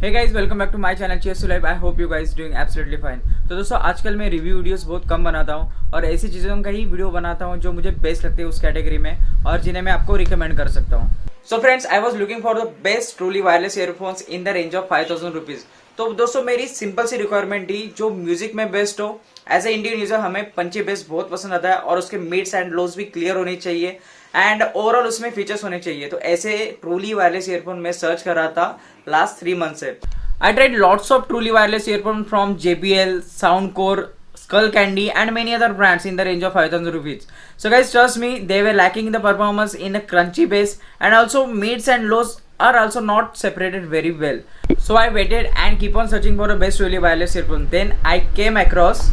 Hey guys, welcome back to my channel cheers to life. I hope you guys doing absolutely fine. तो दोस्तों, आजकल मैं review videos बहुत कम बनाता हूं और ऐसी चीज़ों का ही वीडियो बनाता हूं जो मुझे बेस्ट लगती है उस कैटेगरी में और जिन्हें मैं आपको रिकमेंड कर सकता हूं। So friends, I was looking for the best truly wireless earphones in the range of 5000 rupees. तो दोस्तों, मेरी सिंपल सी रिक्वायरमेंट थी जो म्यूजिक में बेस्ट हो। एज ए इंडियन यूजर हमें पंची बेस बहुत पसंद आता है और उसके मिड्स एंड लोज भी क्लियर होनी चाहिए एंड ओवरऑल उसमें फीचर्स होने चाहिए। तो ऐसे ट्रूली वायरलेस ईयरफोन मैं सर्च कर रहा था लास्ट 3 मंथ से। I tried lots of truly wireless earphones from JBL, Soundcore, Skull Candy and many other brands in the range of 5000 rupees. So guys, trust me, they were lacking in the performance in a crunchy bass and also mids and lows are also not separated very well. So I waited and keep on searching for the best truly wireless earphone. Then I came across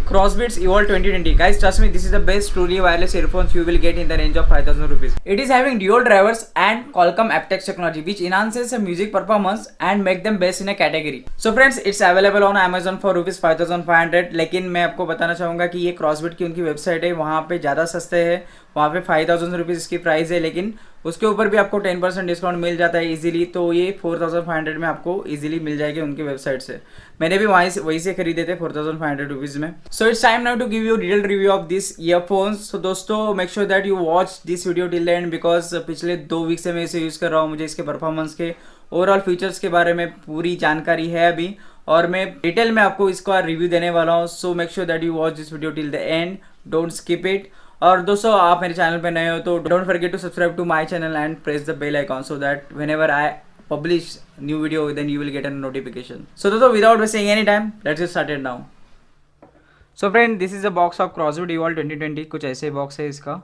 Crossbeats Evolve 2020. Guys, trust me, this is the best truly wireless earphones you will get in the range of 5000 rupees. It is having dual drivers and Qualcomm aptX technology which enhances the music performance and make them best in a category. So friends, it's available on Amazon for rupees 5500. लेकिन मैं आपको बताना चाहूँगा कि ये Crossbeat की उनकी website है, वहाँ पे ज़्यादा सस्ते है, वहाँ पे 5000 रुपीज़ इसकी प्राइस है, लेकिन उसके ऊपर भी आपको 10% डिस्काउंट मिल जाता है इजीली। तो ये 4500 में आपको इजीली मिल जाएगी उनकी वेबसाइट से। मैंने भी वहीं से खरीदे थे 4500 रुपीज़ में। So it's time now to give you detail review of this earphones. So दोस्तों, make sure that you watch this video till the end because पिछले 2 वीक से मैं इसे यूज़ कर रहा हूँ। मुझे इसके परफॉर्मेंस के ओवरऑल फीचर्स के बारे में पूरी जानकारी है अभी और मैं डिटेल में आपको इसका रिव्यू देने वाला हूँ। So make sure that you watch this video till the end, don't skip it. और दोस्तों, आप मेरे चैनल पे नए हो तो don't forget to subscribe to my channel and press the bell icon so that whenever I publish new video then you will get a notification. So दोस्तों, without wasting any time, let's get started now. So friend, this is the box of Crossbeat Evolve 2020. कुछ ऐसे box है इसका।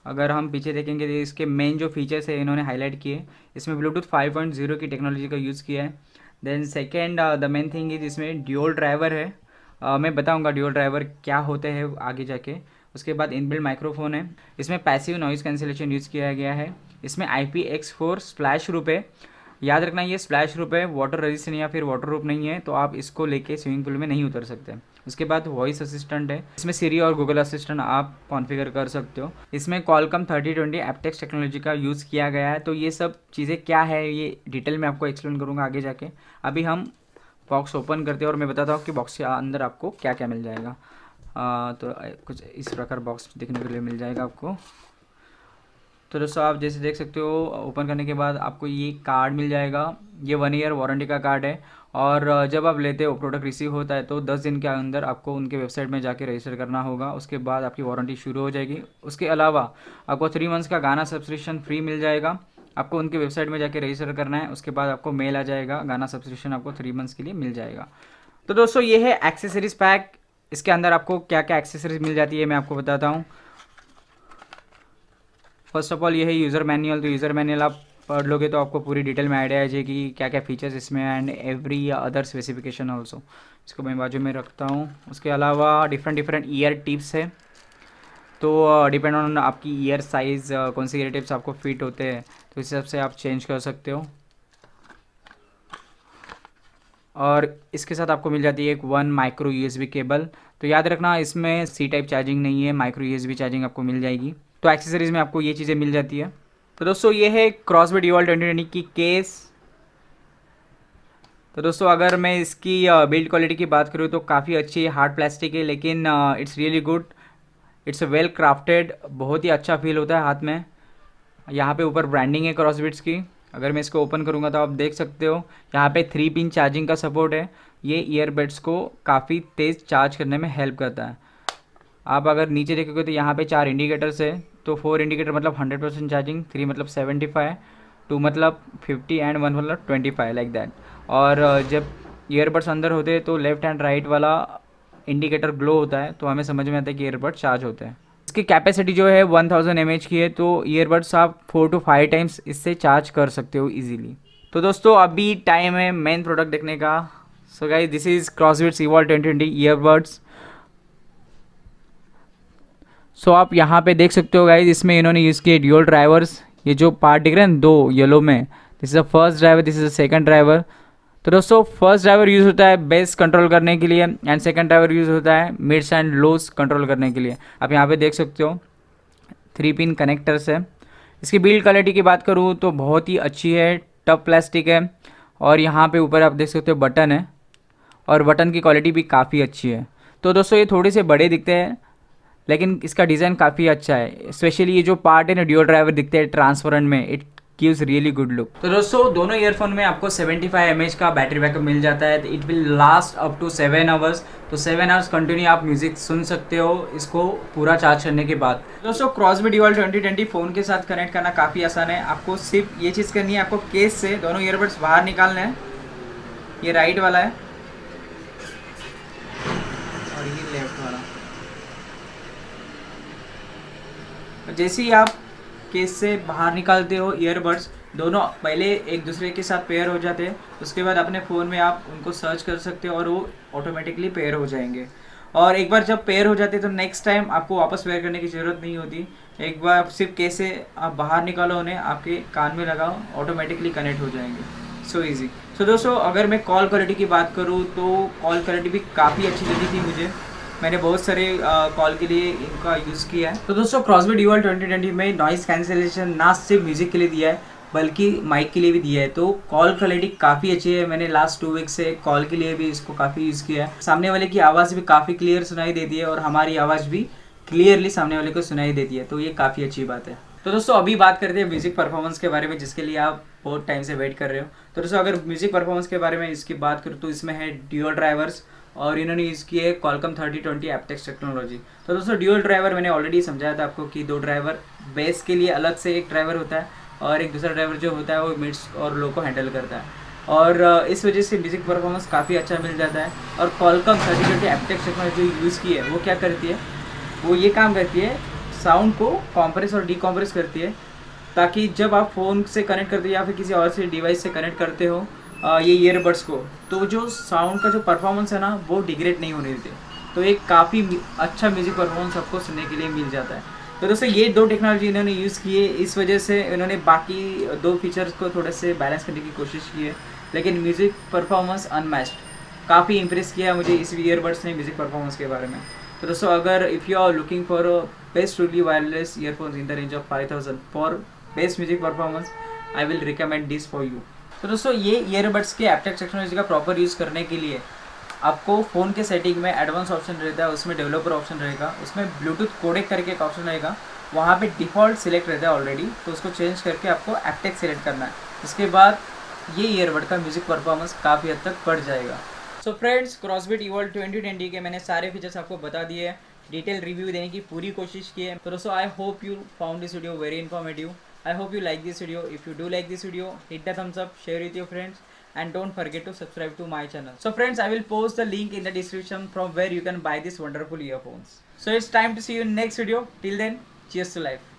अगर हम पीछे देखेंगे तो इसके मेन जो फीचर्स है इन्होंने हाईलाइट किए। इसमें ब्लूटूथ 5.0 की टेक्नोलॉजी का यूज़ किया है। Then second, the main thing is इसमें ड्यूल ड्राइवर है। मैं बताऊंगा ड्यूल ड्राइवर क्या होते हैं आगे जाके। उसके बाद इनबिल्ट माइक्रोफोन है। इसमें पैसिव नॉइज़ कैंसिलेशन यूज़ किया गया है। इसमें IPX4 स्प्लैश प्रूफ है। याद रखना, ये स्प्लैश प्रूफ है, वाटर रेजिस्टेंट या फिर वाटर प्रूफ नहीं है, तो आप इसको लेके स्विमिंग पूल में नहीं उतर सकते। उसके बाद वॉइस असिस्टेंट है। इसमें सिरी और गूगल असिस्टेंट आप कॉन्फ़िगर कर सकते हो। इसमें Qualcomm 3020 aptX टेक्नोलॉजी का यूज़ किया गया है। तो ये सब चीज़ें क्या है ये डिटेल में आपको एक्सप्लेन करूँगा आगे जाके। अभी हम बॉक्स ओपन करते हैं और मैं बताता हूँ कि बॉक्स के अंदर आपको क्या क्या मिल जाएगा। तो कुछ इस प्रकार बॉक्स देखने के लिए मिल जाएगा आपको। तो दोस्तों, आप जैसे देख सकते हो, ओपन करने के बाद आपको ये कार्ड मिल जाएगा। ये 1 ईयर वारंटी का कार्ड है और जब आप लेते हो, प्रोडक्ट रिसीव होता है तो 10 दिन के अंदर आपको उनके वेबसाइट में जाके रजिस्टर करना होगा। उसके बाद आपकी वारंटी शुरू हो जाएगी। उसके अलावा आपको 3 मंथ्स का गाना सब्सक्रिप्शन फ्री मिल जाएगा। आपको उनके वेबसाइट में जाके रजिस्टर करना है। उसके बाद आपको मेल आ जाएगा, गाना सब्सक्रिप्शन आपको 3 मंथ्स के लिए मिल जाएगा। तो दोस्तों, ये है एक्सेसरीज पैक। इसके अंदर आपको क्या क्या एक्सेसरीज मिल जाती है मैं आपको बताता हूँ। फर्स्ट ऑफ ऑल ये है यूज़र मैनुअल। तो यूज़र मैनुअल आप पढ़ लोगे तो आपको पूरी डिटेल में आइडिया आ जाएगी कि क्या क्या फीचर्स इसमें and every other specification also. इसको मैं बाजू में रखता हूँ। उसके अलावा डिफरेंट ईयर टिप्स है। तो डिपेंड ऑन आपकी ईयर साइज़, कौन से ईयर टिप्स आपको फिट होते हैं तो इस हिसाब से आप चेंज कर सकते हो। और इसके साथ आपको मिल जाती है एक 1 माइक्रो USB केबल। तो याद रखना, इसमें C टाइप चार्जिंग नहीं है, माइक्रो USB चार्जिंग आपको मिल जाएगी। तो एक्सेसरीज़ में आपको ये चीज़ें मिल जाती है। तो दोस्तों, ये है Crossbeat Evolve 2020 की केस। तो दोस्तों, अगर मैं इसकी बिल्ड क्वालिटी की बात करूँ तो काफ़ी अच्छी हार्ड प्लास्टिक है, लेकिन it's really good. It's well crafted, बहुत ही अच्छा फील होता है हाथ में। यहाँ पे ऊपर ब्रांडिंग है Crossbeats की। अगर मैं इसको ओपन करूँगा तो आप देख सकते हो यहाँ पे 3 पिन चार्जिंग का सपोर्ट है। ये ईयरबड्स को काफ़ी तेज़ चार्ज करने में हेल्प करता है। आप अगर नीचे देखोगे तो यहाँ पे 4 इंडिकेटर्स है। तो 4 इंडिकेटर मतलब 100% चार्जिंग, 3 मतलब 75, 2 मतलब 50 एंड 1 मतलब 25 लाइक दैट। और जब ईयरबड्स अंदर होते हैं तो लेफ्ट एंड राइट वाला इंडिकेटर ग्लो होता है, तो हमें समझ में आता है कि ईयरबड चार्ज होते हैं। इसकी कैपेसिटी जो है 1000 mAh की है। तो ईयरबड्स आप 4 to 5 टाइम्स इससे चार्ज कर सकते हो ईजीली। तो दोस्तों, अभी टाइम है मेन प्रोडक्ट देखने का। So guys, this is Crossbeat Evolve 2020 earbuds. सो आप यहाँ पे देख सकते हो गाइज, इसमें इन्होंने यूज़ किए ड्यूल ड्राइवर्स। ये जो पार्ट दिख रहे हैं 2 येलो में, this is the first driver, this is the second driver. तो दोस्तों, फर्स्ट ड्राइवर यूज़ होता है बेस कंट्रोल करने के लिए एंड सेकंड ड्राइवर यूज़ होता है मिड्स एंड लोज कंट्रोल करने के लिए। आप यहाँ पे देख सकते हो 3 पिन कनेक्टर्स है। इसकी बिल्ड क्वालिटी की बात करूँ तो बहुत ही अच्छी है। टफ प्लास्टिक है और यहाँ पे ऊपर आप देख सकते हो बटन है और बटन की क्वालिटी भी काफ़ी अच्छी है। तो दोस्तों ये थोड़े से बड़े दिखते हैं लेकिन इसका डिज़ाइन काफ़ी अच्छा है। स्पेशली ये जो पार्ट है ना ड्यूल ड्राइवर दिखते हैं ट्रांसपेरेंट में, it gives really good look. तो दोस्तों दोनों ईयरफोन में आपको 75 mAh का बैटरी बैकअप मिल जाता है। It will last up to 7 hours. तो 7 आवर्स कंटिन्यू आप म्यूजिक सुन सकते हो इसको पूरा चार्ज करने के बाद। दोस्तों क्रॉसबी ड्यूल 2020 फ़ोन के साथ कनेक्ट करना काफ़ी आसान है। आपको सिर्फ ये चीज़ करनी है, आपको केस से दोनों ईयरबड्स बाहर निकालना है। ये राइट वाला है और ये लेफ्ट वाला। जैसे ही आप केस से बाहर निकालते हो ईयरबड्स दोनों पहले एक दूसरे के साथ पेयर हो जाते हैं। उसके बाद अपने फ़ोन में आप उनको सर्च कर सकते हो और वो ऑटोमेटिकली पेयर हो जाएंगे। और एक बार जब पेयर हो जाते हैं तो नेक्स्ट टाइम आपको वापस पेयर करने की ज़रूरत नहीं होती। एक बार सिर्फ केस से आप बाहर निकालो, उन्हें आपके कान में लगाओ, ऑटोमेटिकली कनेक्ट हो जाएंगे। So easy. सो दोस्तों अगर मैं कॉल क्वालिटी की बात करूँ तो कॉल क्वालिटी भी काफ़ी अच्छी लगी थी मुझे। मैंने बहुत सारे कॉल के लिए इनका यूज़ किया है। तो दोस्तों क्रॉसबी ड्यूल 2020 में नॉइज़ कैंसिलेशन ना सिर्फ म्यूज़िक के लिए दिया है बल्कि माइक के लिए भी दिया है। तो कॉल क्वालिटी काफ़ी अच्छी है। मैंने लास्ट 2 वीक से कॉल के लिए भी इसको काफ़ी यूज़ किया है। सामने वाले की आवाज़ भी काफ़ी क्लियर सुनाई देती है और हमारी आवाज़ भी क्लियरली सामने वाले को सुनाई देती है। तो ये काफ़ी अच्छी बात है। तो दोस्तों अभी बात करते हैं म्यूज़िक परफॉर्मेंस के बारे में, जिसके लिए आप बहुत टाइम से वेट कर रहे हो। तो दोस्तों अगर म्यूज़िक परफॉर्मेंस के बारे में इसकी बात करूँ तो इसमें है ड्यूल ड्राइवर्स और इन्होंने यूज़ की है Qualcomm 3020 एप्टेक्स टेक्नोलॉजी। तो दोस्तों ड्यूल ड्राइवर मैंने ऑलरेडी समझाया था आपको कि 2 ड्राइवर, बेस के लिए अलग से एक ड्राइवर होता है और एक दूसरा ड्राइवर जो होता है वो मिड्स और लो को हैंडल करता है। और इस वजह से म्यूज़िक परफॉर्मेंस काफ़ी अच्छा मिल जाता है। और Qualcomm 3020 एप्टेक्स टेक्नोलॉजी यूज़ की है वो क्या करती है, वो ये काम करती है साउंड को कॉम्प्रेस और डीकॉम्प्रेस करती है, ताकि जब आप फ़ोन से कनेक्ट करते हो या फिर किसी और से डिवाइस से कनेक्ट करते हो ये ईयरबड्स को, तो जो साउंड का जो परफॉर्मेंस है ना वो डिग्रेड नहीं होने देते। तो एक काफ़ी अच्छा म्यूज़िक परफॉर्मेंस आपको सुनने के लिए मिल जाता है। तो दोस्तों ये 2 टेक्नोलॉजी इन्होंने यूज़ की है, इस वजह से इन्होंने बाकी 2 फीचर्स को थोड़े से बैलेंस करने की कोशिश की है। लेकिन म्यूज़िक परफॉर्मेंस अनमैच्ड, काफ़ी इंप्रेस किया मुझे इस ईयरबड्स ने म्यूज़िक परफॉर्मेंस के बारे में। तो दोस्तों अगर if you are looking for best truly wireless earphones in the range of 5000 for best music performance, I will recommend this for you. तो दोस्तों ये ईयरबड्स के एप्टेक्स टेक्नोलॉजी का प्रॉपर यूज़ करने के लिए आपको फ़ोन के सेटिंग में एडवांस ऑप्शन रहता है, उसमें डेवलपर ऑप्शन रहेगा, उसमें ब्लूटूथ कोडेक करके एक ऑप्शन रहेगा, वहाँ पे डिफ़ॉल्ट सिलेक्ट रहता है ऑलरेडी, तो उसको चेंज करके आपको एप्टेक्स सेलेक्ट करना है। उसके बाद ये ईयरबड का म्यूज़िक परफॉर्मेंस काफ़ी हद तक बढ़ जाएगा। सो फ्रेंड्स क्रॉसबी ड्यूल 2020 के मैंने सारे फीचर्स आपको बता दिए हैं, डिटेल रिव्यू देने की पूरी कोशिश की है। तो दोस्तों आई hope you found this video very informative. I hope you like this video. If you do like this video, hit the thumbs up, share with your friends, and don't forget to subscribe to my channel. So friends, I will post the link in the description from where you can buy these wonderful earphones. So it's time to see you in next video. Till then, cheers to life.